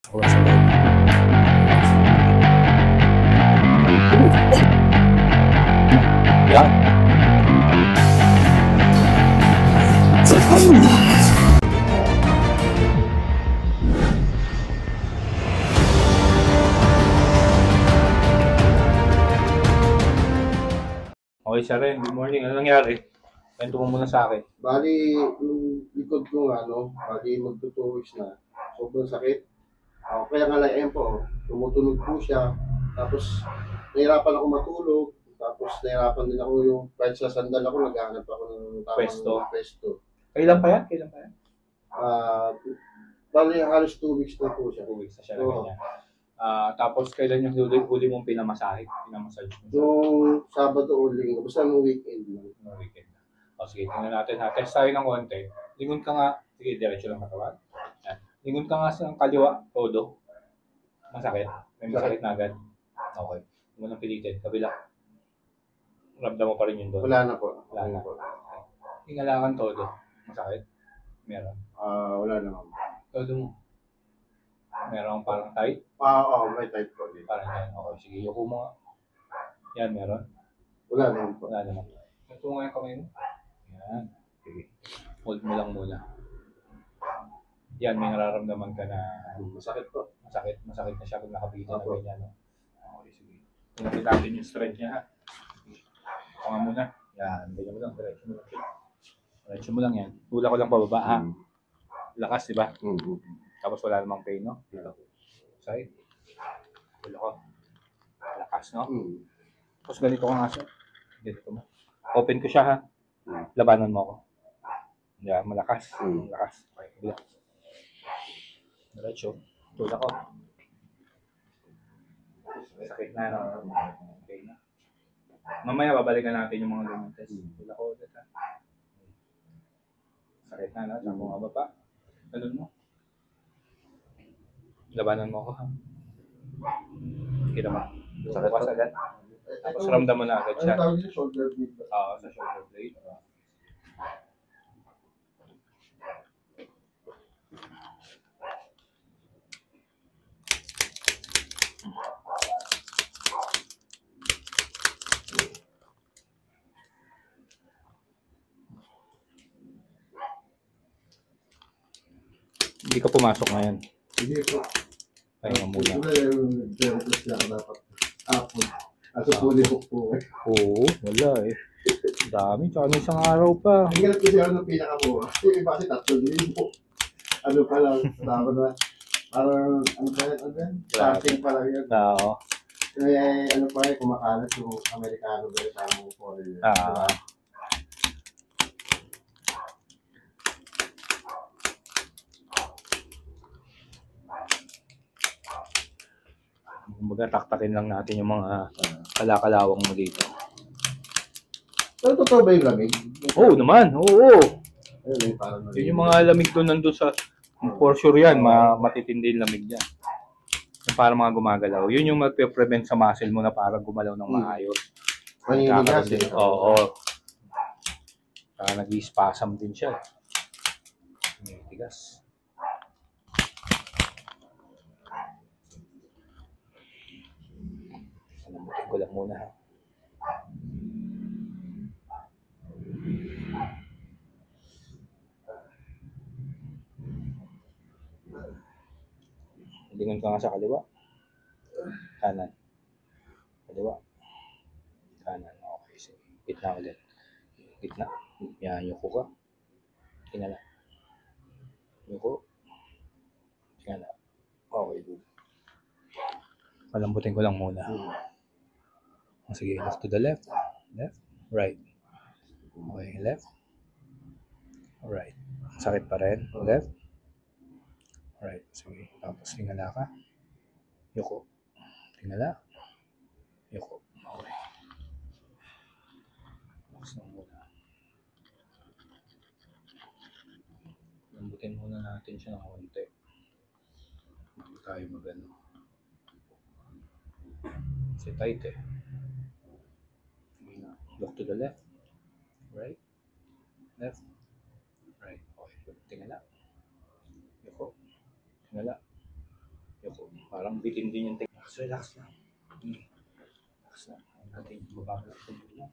Ako sa loob. Yan. Okay, siya rin. Good morning. Ano nangyari? Kwento mo muna sa akin. Bali, yung likod ko nga, bali magto 2 weeks na. Sobrang sakit. Kaya nga lang, ayun po, tumutunog po siya. Tapos, nahirapan ako matulog. Tapos, nahirapan din ako yung, kahit sa sandal ako, naghahanap ako ng tamang pwesto. Kailan pa yan? Kailan pa yan? Bali, halos 2 weeks na po siya. 2 weeks na siya na ganyan. Tapos kailan yung huli mong pinamassage mo siya? Yung Sabado o Linggo, basta nung weekend lang. No weekend na. O sige, tingnan natin ha. Test tayo ng konti. Lingon ka nga. Sige, diretso lang katawan. Yan. Lingon ka nga sa kaliwa, todo. Masakit. May masakit na agad. Okay. Huwag mo nang pilitin. Kabila. Ramdam mo pa rin yun doon. Wala na po. Wala na. Ingalakan todo. Masakit. Meron. Wala naman. Todo mo. Meron parang tight. May tight po din. Parang yan. Okay, sige. Yuko mo nga. Yan, meron. Wala naman po. Wala naman. Ito nga yung kamay mo. Yan. Sige. Hold mo lang muna. Yan, may nararamdaman ka na Masakit po. Masakit na siya pag nakapitan na ganyan. No? Okay, sige. Tingnan natin yung strength niya ha. Ako nga muna. Yan, ganyan mo lang. Diretso mo lang. Diretso mo lang yan. Tula ko lang pababa ha. Lakas, di ba? Tapos wala namang pain, no? Dito. Side. Tula ko. Lakas, no? Tapos ganito ka nga siya. Ganito mo. Open ko siya ha. Labanan mo ako. Yan, malakas. Malakas. Okay, bila. Diretso. Tula ko. Sakit na, no? Okay na. Mamaya babalikan natin yung mga ganyan test. Tula ko ulit ha. Sakit na, no? Saan mo nga ba pa? Ganun mo. Labanan mo ako ha. Kita mo. Sakit pa agad. Tapos ramdam mo na agad siya. Ano tawag yung shoulder blade? Sa shoulder blade. Hindi ka pumasok ngayon. Hindi po. Pahinga muna. Wala yung therapist lang dapat. Aso fully book po. Oo, wala eh. Dami, tsaka may isang araw pa. Ang ganap kasi ano pinakamura. Yung iba kasi 3,000. Ano pa lang, tama na. Parang, ano pa yan? Starting pa lang yan. Oo. Kaya ano pa yan, kumakalat yung Amerikano ba yung tamang foreigner. Kumbaga, taktakin lang natin yung mga kalakalawang mo dito. Pero totoo ba yung lamig? Oo naman, oo. Ayun, parang Yun yung mga lamig doon nandun sa, for sure yan, matitindi yung lamig dyan. Yung parang mga gumagalaw. Yun yung magpe-prevent sa muscle mo na parang gumalaw ng maayos. maninigas eh. Oo. Nag-i-spasm din siya. Tigas. Lambutin ko lang muna ha. Lingon ka nga sa kaliwa. Kanan. Kaliwa. Kanan. Okay. Sige. Gitna ulit. Gitna. Yan. Yuko ka. Tingala. Yuko. Tingala. Okay. Good. Palambutin ko lang muna. Sige. Left to the left. Left. Right. Okay. Left. Right. Sakit pa rin. Left. Right. Sige. Tapos tingala ka. Yuko. Tingala. Yuko. Okay. Tapos lang muna. Lambutin muna natin siya ng konti. Bago tayo magano. Kasi tight eh. Look to the left. Right. Left. Right. Okay. Tingala. Yuko. Tingala. Parang bitin din yung tingin. Relax lang. Relax lang. Ayaw natin bababa lang ito muna.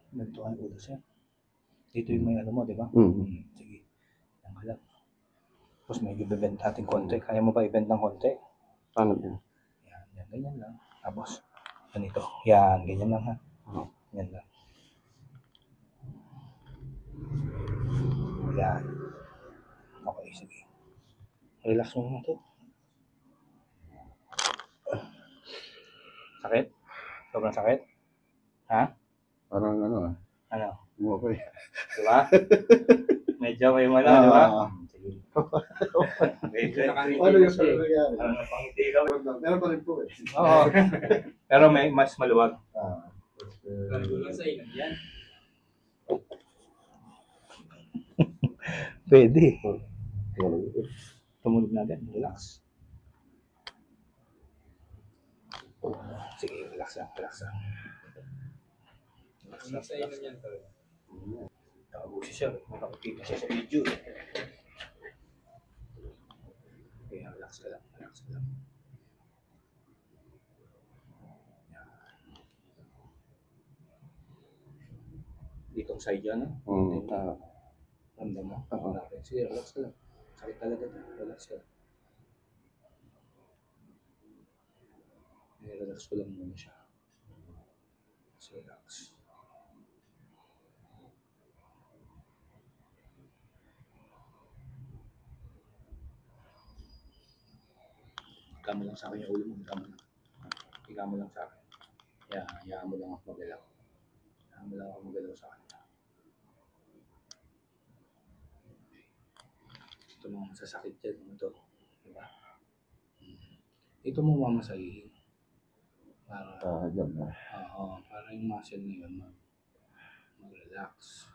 Ganito ang ulo siya. Dito yung may ano mo, di ba? Sige. Yan ka lang. Tapos may i-bend natin konti. Kaya mo ba i-bend ng konti? Paano yun? Yan, ganyan lang. Tapos, ganito. Yan, ganyan lang ha. Yan lang. Yan. Okay, sige. Relax mo muna to. Sakit? Sobrang sakit? Ha? Parang ano Ano? okay. Di ba? Medyo may wala, di ba? Sige. Medyo Ano yung nangyari? Parang napangiti ka. Meron pa rin po eh. Oo. Pero may mas maluwag. Lang sa ilan yan. Pwede. Tumulog na din. Relax. Sige, relax lang. Relax lang. Relax lang. Sa ilan yan talaga. Tagusi siya. Makakita siya sa video. Okay, relax ka lang. Relax ka lang. Ditong side yan, no? Ramdam mo? Sige, relax ka lang. Sakit talaga ito. Relax ka lang. Relax ko lang muna siya. So, relax. Higa mo lang sa akin yung ulo mo. Higa mo lang. Higa mo lang sa akin. Hayaan mo lang ako magalaw. Hayaan mo lang ako magalaw sa akin. Ito mga masasakit dyan. Ito. Diba? Ito mo mamasahihin. Para, Diyan na. para yung muscle na yun mag-relax.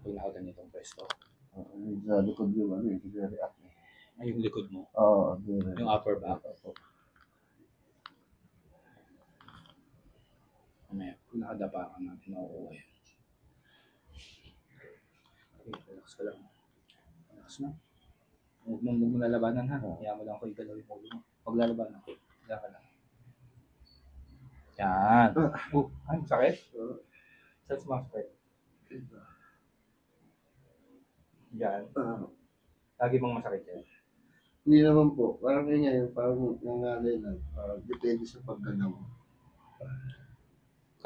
Pag nakita nitong pwesto. Sa likod yung ano eh, react. Ay, yung likod mo. Oo, Yung upper back. Mamaya, kung nakadapa ka natin, makukuha yan. Okay, relax ka lang. Relax na. Huwag mo lalabanan ha. Kaya mo lang ako igalaw yung ulo mo. Huwag lalabanan. Kaya ka lang. Yan. Ay, sakit? Saan sumasakit? Yan. Lagi mong masakit yan. Hindi naman po. Parang yun ngayon, parang nangalay lang. Depende sa paggalaw.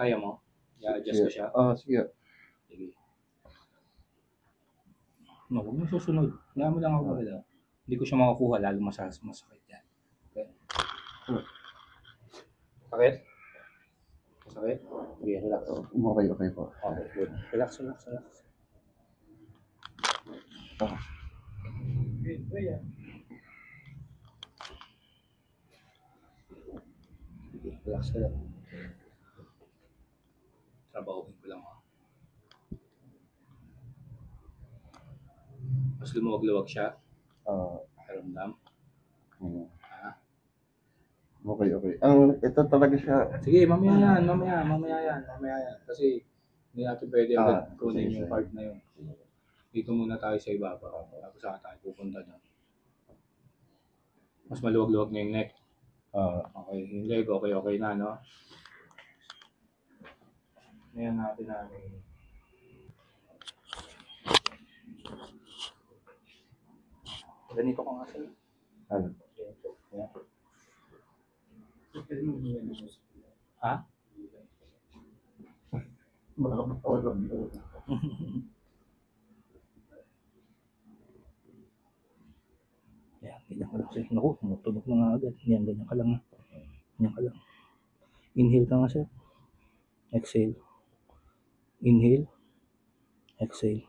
Kaya mo? I-adjust ko siya? Sige. Sige. No, huwag mo susunod. Kaya mo lang ako magalaw. Hindi ko siya makakuha, lalo masakit yan. Okay. Sakit? Sakit? Sige, relax. Okay po. Okay, good. Relax. Good, yan. Sige, relax ka lang. Trabahuin ko lang ha. Mas lumuwag-luwag siya. Pakiramdam. Okay. Ito talaga siya. Sige, mamaya yan. Kasi hindi natin pwede agad kunin yung part na yun. Dito muna tayo sa ibaba. Tapos saka tayo pupunta doon. Mas maluwag-luwag na yung neck. Okay, yung leg, okay na, no? Ngayon natin namin. Ganito ko nga sa'yo. Ano? Ganito. Yan. Ha? Yan, ganyan ka lang sir. Naku, tumutunog na nga agad. Yan, ganyan ka lang ha. Ganyan ka lang. Inhale ka nga sir. Exhale. Inhale. Exhale.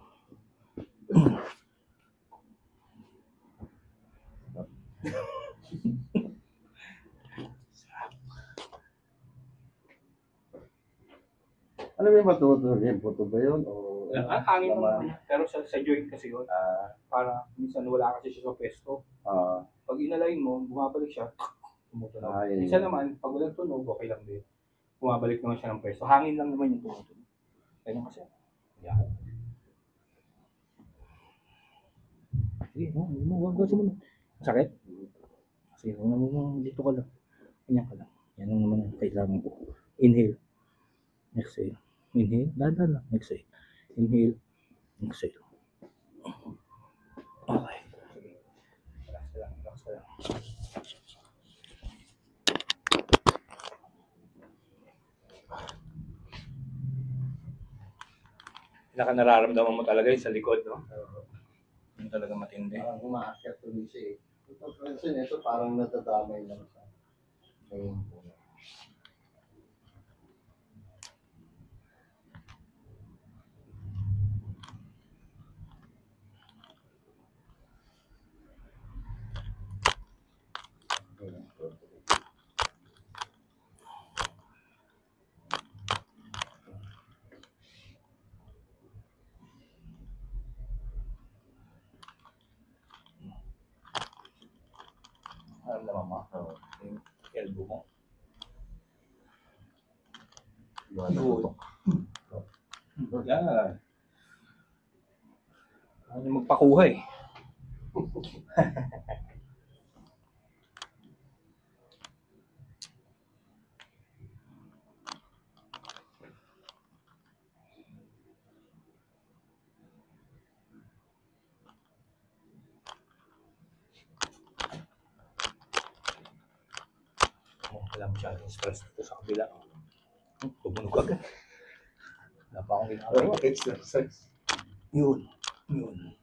Ano ba yung matutunog yung puto ba yun? O, Hangin naman. Pero sa joint kasi yun. Para minsan wala kasi siya sa pesto. Pag inalain mo, bumabalik siya. Tumutunog. Yun. Minsan naman, pag walang tunog, okay lang din. Bumabalik naman siya ng pwesto. Hangin lang naman yung tumutunog. Ganyan kasi. Yan. Sige, huwag mo. Sakit? Sige, dito ka lang. Ganyan ka lang. Yan lang naman ang kailangan ko. Inhale. Exhale. Inhale. Dahan lang. Exhale. Inhale. Exhale. Okay. Sige. Relax ka lang. Relax ka lang. Pinaka nararamdaman mo talaga yung sa likod, no? Yung talaga matindi. Parang umaakyat tuloy siya eh. Ito, Francine, ito parang natadamay lang sa main po. Alam naman mo. Yung elbow mo. Yan. Ano yung magpakuha eh. Wala masyadong stress dito sa kabila. Tumunog agad. Wala pa akong ginagawa. Exercise. Yun. Yun.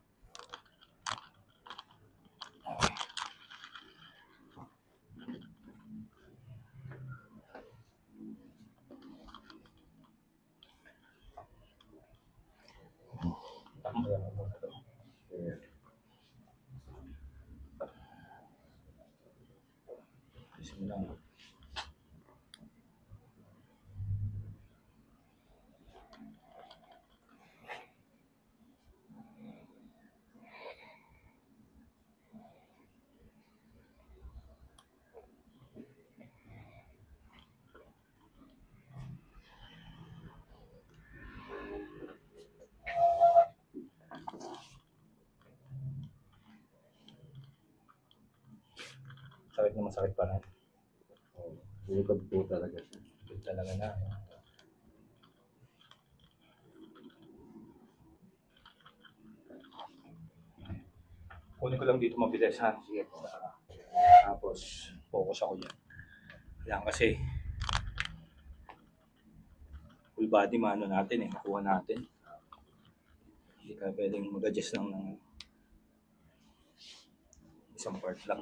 Okay. Tamayan mo muna ito. Kasi mo lang. Sakit na masakit pa rin. Likod po talaga siya. Yun talaga na. Kunin ko lang dito mabilis ha. Sige po. Tapos, focus ako dyan. Kailangan kasi full body mano natin eh. Makuha natin. Hindi ka pwedeng mag-adjust lang ng isang part lang.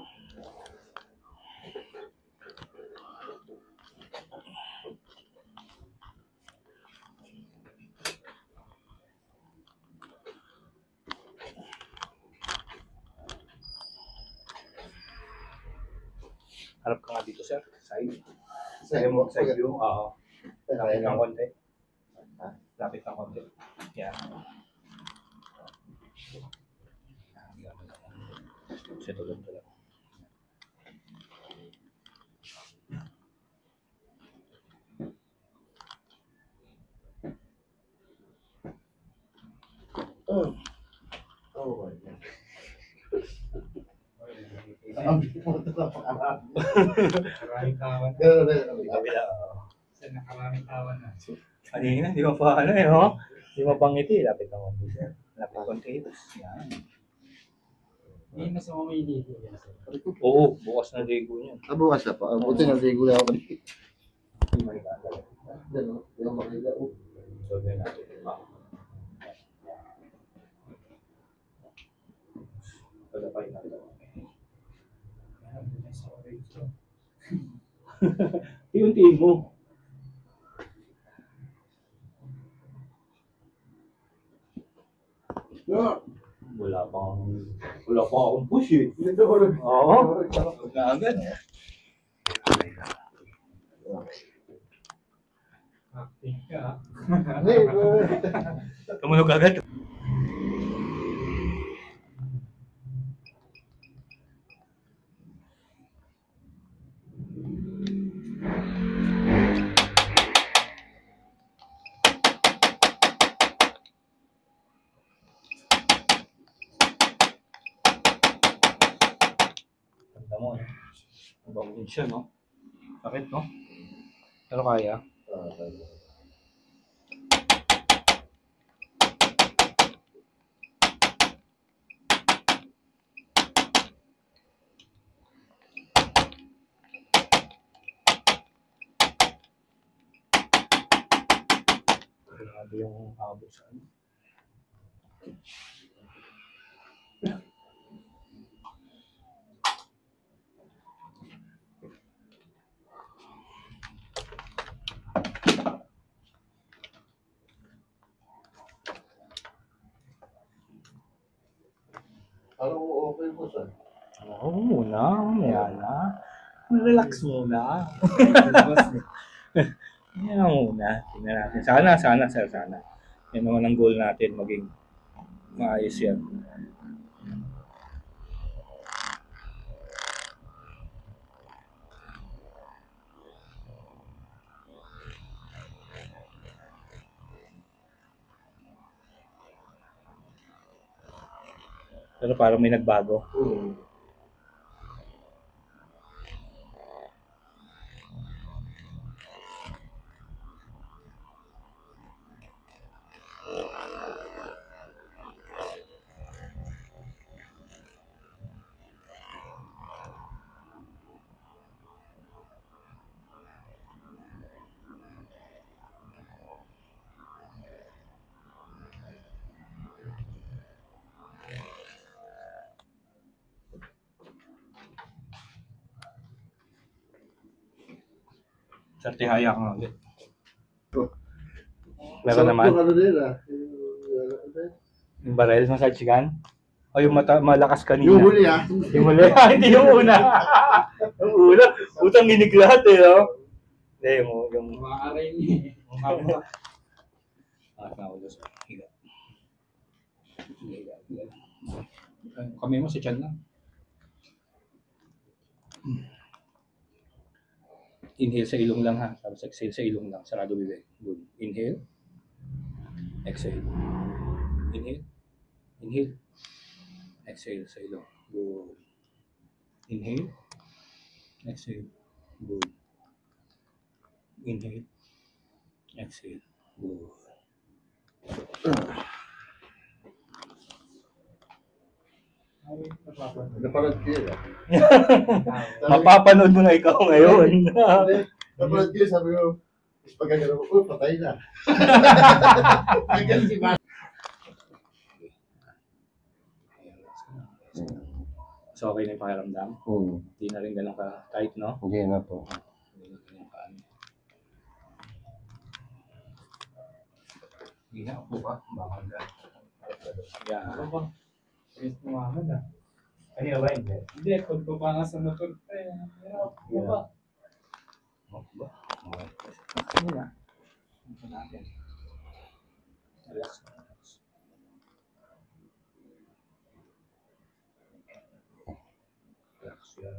Harap ka nga dito, sir. Side. Side mo, side view. Oo. Lapit ng konti. Lapit ng konti. Yan. Settle lang talaga. Oh my God. Ang pumunta na pangarap. Maraming tawan. Ganun na. Kabila. Sa nakaraming tawan na. Kanina, di mo pa ano eh, oh. Di mo pang ngiti. Lapit ng konti, sir. Lapit konti. Yan. Hindi na sa mga may ligo. Oo, bukas na ligo niyan. Bukas na pa. Buti na ligo na ako. Hindi mo ikagala. Diyan o. Yung makita o. So, then natin. Pagkapay natin. Tiyuntiin mo. Yeah. Wala pa akong push eh. Oo. Huwag na agad. Acting ka. Tumunog agad. Mabangon siya, no? Sakit, no? Pero kaya. Grabe yung abot sa ano. Parang okay po sir. Oo, muna. Mamaya na. Relax muna. Yan muna. Tingnan natin. Sana, sir, sana. Yan naman ang goal natin, maging maayos yan. Pero parang may nagbago. Sa tihaya ka nga ulit. Meron naman. Ano din Yung barrel, massage gun? O yung malakas kanina? Yung huli Yung huli? Hindi yung una. Yung una, utang ginig lahat eh, no? Hindi, yung... Umaaray niya. Umaaray. Naulo sa higa. Kami mo sa tiyan lang. Inhale sa ilong lang ha. Tapos exhale sa ilong lang. Sarado bibig. Good. Inhale. Exhale. Inhale. Inhale. Exhale sa ilong. Good. Inhale. Exhale. Good. Inhale. Exhale. Good. Napanood ko yun Mapapanood mo na ikaw ngayon. Napanood ko yun, sabi ko, pag gano'n ko, patay na. So okay na yung pakiramdam? Hindi na rin ganun ka tight, no? Hindi na po. Hindi na ganun ka ano. Hindi na, upo ka. Baka na. Ano ba? Yes, Muhammad ah. Kanina ba hindi? Hindi, kung ko pa nga sa motor. Ano ba? Ba? Ano na? Ano natin? Relax. Relax yan.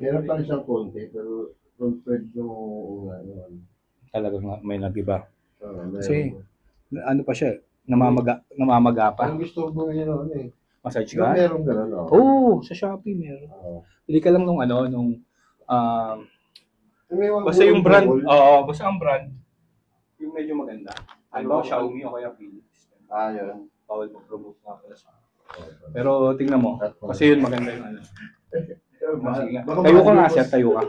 Meron pa rin siyang konti, pero compared yung ano. Talagang may nag-iba. Meron. Kasi, ano pa siya, namamaga pa. Parang gusto ko bumili ng ano eh. Massage Yung ka? meron gano'n, Oo, sa Shopee meron. Pili ka lang nung May mga basta yung brand, bubble. basta ang brand, yung medyo maganda. Ano ba, Xiaomi o kaya Philips. Yun. Bawal mag-promote nga pala sa pero tingnan mo, kasi yun maganda yung ano. Sige nga. Tayo ka nga sir, tayo ka.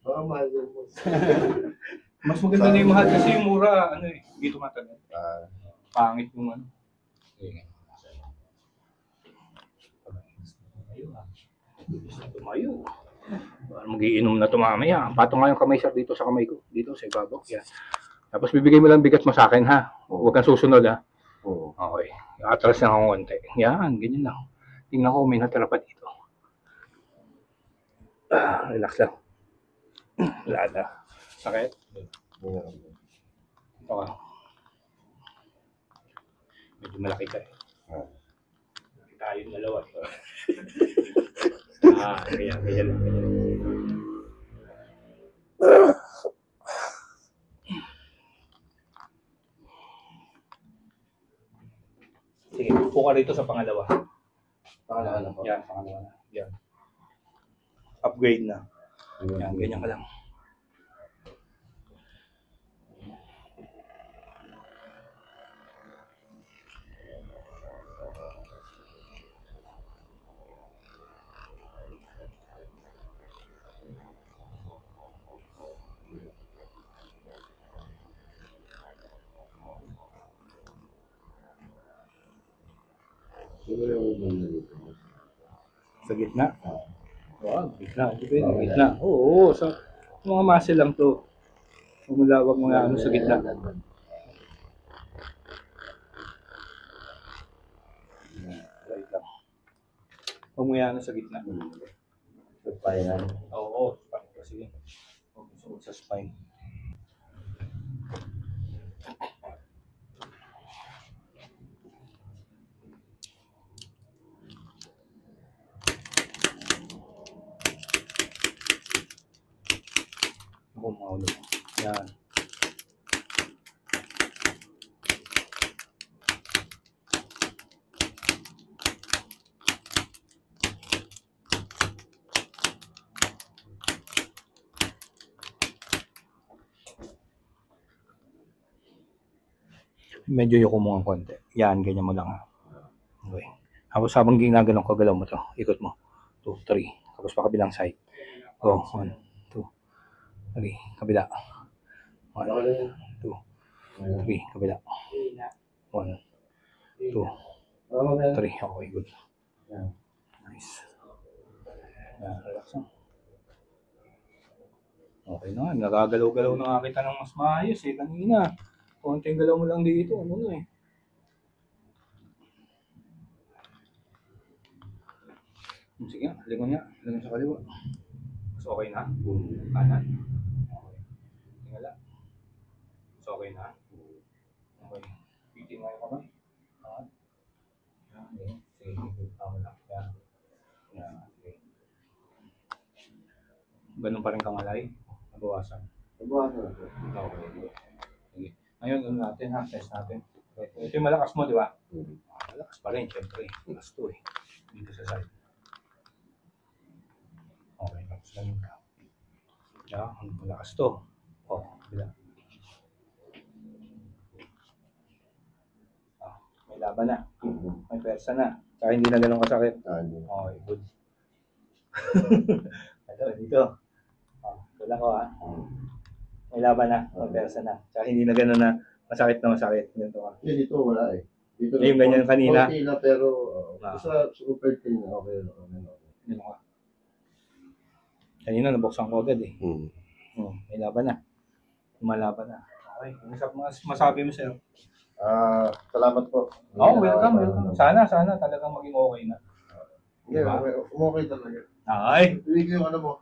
Baka mahal yun po. Mas maganda na yung mahal kasi yung mura, ano eh, hindi tumatagal. Pangit yung ano. Sige. Tumayo. Mag-iinom na ito mamaya. Patong nga yung kamay sir dito sa kamay ko. Dito sa ibabaw. Yan. Tapos bibigay mo lang bigat mo sa akin ha. Huwag kang susunod ha. Okay. Atras na akong konti. Yan, ganyan lang. Tingnan ko may natira pa dito. Relax lang. Wala na. Sakit? Ito ka. Medyo malaki ka eh. tayong dalawa. Ganyan lang. Sige, upo ka rito sa pangalawa. Pangalawa na po. Yan, pangalawa na. Yan. Upgrade na. Yan, ganyan ka lang. Sino yung banda dito? Sa gitna. Wow, gitna. Gitna. Oo, sa mga muscle lang to. Umulawag mga ano sa gitna. Right lang. Huwag mo yan sa gitna. Sa spinal. Oo, spine. Sige. Okay, so sa spine. Ako, maulo. Yan. Medyo yuko mo ang konti. Yan, ganyan mo lang. Okay. Tapos habang ginaganon ko, galaw mo to. Ikot mo. 2, 3. Tapos pa kabilang side. Go. 1, 2, 3. Kabila. 1, 2, 3. Kabila. 1, 2, 3. Okay, good. Nice. Yan, relax lang. Okay na. Nagagalaw-galaw na nga kita ng mas maayos eh. Kanina. Konting galaw mo lang dito. Ano na eh. Sige nga, lingon nga. Lingon sa kaliwa. Mas okay na? Kanan? Okay. Tingala. Mas okay na? Okay. Pitin nga yung kamay. Yan. Yan. Sige, tama lang. Yan. Yan. Sige. Ganun pa rin kamalay. Nabawasan. Nabawasan na po. Okay. Sige. Ngayon, ano natin ha? Test natin. Okay. Ito yung malakas mo, di ba? Malakas pa rin, syempre. Malakas to eh. Dito sa side. Okay, tapos ganun ka. Yan, malakas to. Bila. May laban na. May pwersa na. Saka hindi na ganun kasakit. Okay, good. Ito, dito. Wala ko ha. May laban na. May pwersa na. Saka hindi na ganun na masakit na masakit. Ganito ka. Dito wala eh. Dito Yung ganyan kanina. konti na pero sa super team na okay. Ganito ka. Kanina nabuksan ko agad eh. May laban na. Lumalaban na. Okay. Masabi mo sa'yo. Salamat po. Welcome. Sana talagang maging okay na. Yeah, okay talaga. Ay! Tuwig yung ano mo.